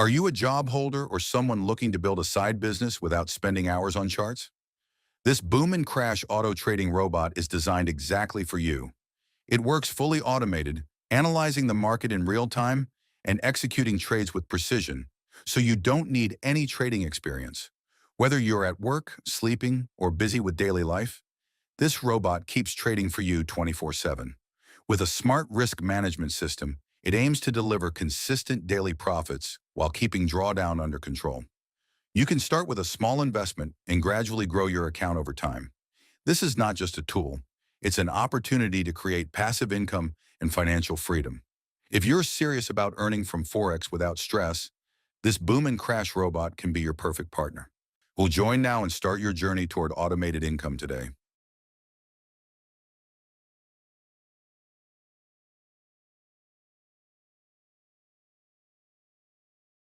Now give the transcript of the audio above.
Are you a job holder or someone looking to build a side business without spending hours on charts? This boom and crash auto trading robot is designed exactly for you. It works fully automated, analyzing the market in real time and executing trades with precision, so you don't need any trading experience. Whether you're at work, sleeping, or busy with daily life, this robot keeps trading for you 24/7. With a smart risk management system, it aims to deliver consistent daily profits while keeping drawdown under control. You can start with a small investment and gradually grow your account over time. This is not just a tool, it's an opportunity to create passive income and financial freedom. If you're serious about earning from Forex without stress, this boom and crash robot can be your perfect partner. We'll join now and start your journey toward automated income today.